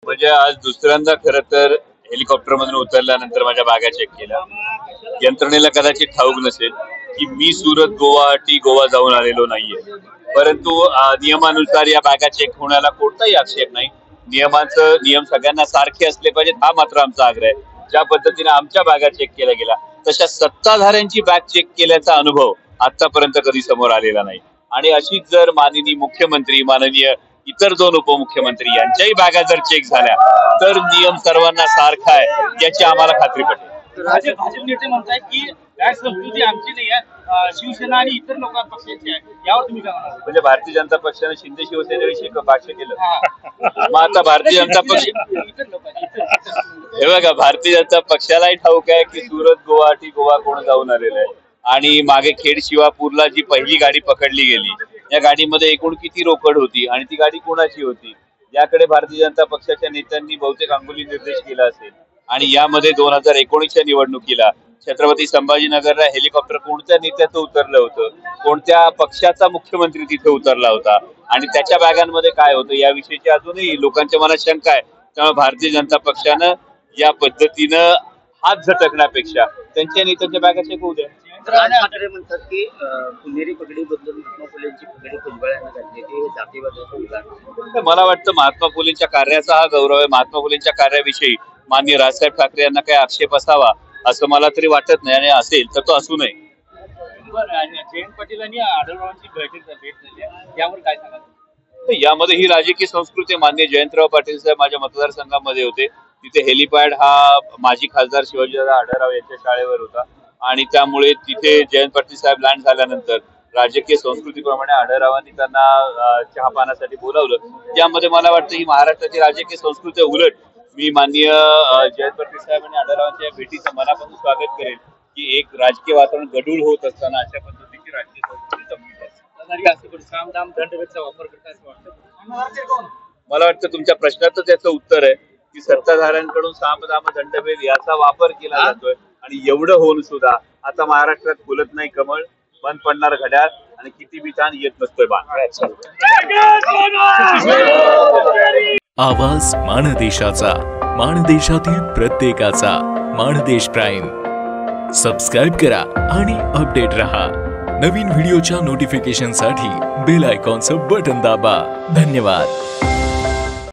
म्हणजे आज दुसऱ्यांदा खरं तर हेलिकॉप्टर मधून उतरल्यानंतर माझ्या बॅगा चेक केल्या. यंत्रणेला कदाचित ठाऊक नसेल की मी सुरत, गुवाहाटी, गोवा जाऊन आलेलो नाहीये, परंतु नियमानुसार या बॅगा चेक होण्याला कोणताही आक्षेप नाही. नियम सगळ्यांना सारखे असले पाहिजेत हा मात्र आमचा आग्रह आहे. ज्या पद्धतीने आमच्या बॅगा चेक केल्या गेल्या तशा सत्ताधाऱ्यांची बॅग चेक केल्याचा अनुभव आतापर्यंत कधी समोर आलेला नाही. आणि अशीच जर माननीय मुख्यमंत्री, माननीय इतर दोन उपमुख्यमंत्री यांच्याही बॅगा जर चेक झाल्या तर नियम सर्वांना सारखा आहे याची आम्हाला खात्री पटेल. भाजप नेते म्हणतात की बॅग संस्कृती आमची नाही आहे, शिवसेना आणि इतर लोक पक्षांची आहे, यावर तुम्ही काय म्हणाल? म्हणजे भारतीय जनता पक्षाने शिंदे शिवसेनेविषयी भाष्य केलं. मग आता भारतीय जनता पक्ष हे बघा, भारतीय जनता पक्षालाही ठाऊक आहे की सुरत, गुवाहाटी, गोवा कोण जाऊन आलेलं आहे. आणि मागे खेड शिवापूरला जी पहिली गाडी पकडली गेली या गाडीमध्ये एकूण किती रोकड होती आणि ती गाडी कोणाची होती याकडे भारतीय जनता पक्षाच्या नेत्यांनी बहुतेक अंगुली निर्देश केला असेल. आणि यामध्ये 2019च्या निवडणुकीला छत्रपती संभाजीनगरला हेलिकॉप्टर कोणत्या नेत्याचं उतरलं होतं, कोणत्या पक्षाचा मुख्यमंत्री तिथे उतरला होता आणि त्याच्या बॅगांमध्ये काय होतं याविषयीची अजूनही लोकांच्या मनात शंका आहे. त्यामुळे भारतीय जनता पक्षानं या पद्धतीनं हात झटकण्यापेक्षा त्यांच्या नेत्यांच्या बॅगा चेक होऊ द्या. राज ठाकरे म्हणतात की पुणेरी पगडी बदलून महात्मा फुलेंची पगडी भुजबळांना घातली, ते जातीवादाचं उदाहरण. मला वाटतं महात्मा फुलेंच्या कार्याचा हा गौरव आहे. महात्मा फुलेंच्या कार्याविषयी माननीय राजसाहेब ठाकरे यांना काही आक्षेप असावा असं मला तरी वाटत नाही आणि असेल तर तो असू नये. जयंत पाटील आणि आढळरावांची भेट झाली यावर काय सांगाल? यामध्ये ही राजकीय संस्कृती माननीय जयंतराव पाटील साहेब माझ्या मतदारसंघामध्ये होते. तिथे हेलिपॅड हा माजी खासदार शिवाजीदादा आढळराव यांच्या शाळेवर होता आणि त्यामुळे तिथे जयंत पाटील साहेब लँड झाल्यानंतर राजकीय संस्कृतीप्रमाणे आढळरावांनी त्यांना चहापानासाठी बोलावलं. यामध्ये मला वाटतं ही महाराष्ट्राची राजकीय संस्कृती. उलट मी माननीय जयंत पाटील साहेब आणि आढळरावांच्या भेटीचं मनापासून स्वागत करेल की एक राजकीय वातावरण गढूळ होत असताना अशा पद्धतीची राजकीय संस्कृती वापर करतात. मला वाटतं तुमच्या प्रश्नाचं त्याचं उत्तर आहे की सत्ताधाऱ्यांकडून सामदाम दंडभेद याचा वापर केला जातोय आणि एवढं होऊन सुद्धा आता महाराष्ट्रात फुलत नाही कमळ, बंद पडणार घड्याळ आणि किती बी ताण येत नसतोय बाण. आवाज माणदेशाचा, माणदेशातील प्रत्येकाचा. माणदेश प्राईम सबस्क्राईब करा आणि अपडेट रहा. नवीन व्हिडिओच्या नोटिफिकेशनसाठी बेल आयकॉनचं बटन दाबा. धन्यवाद.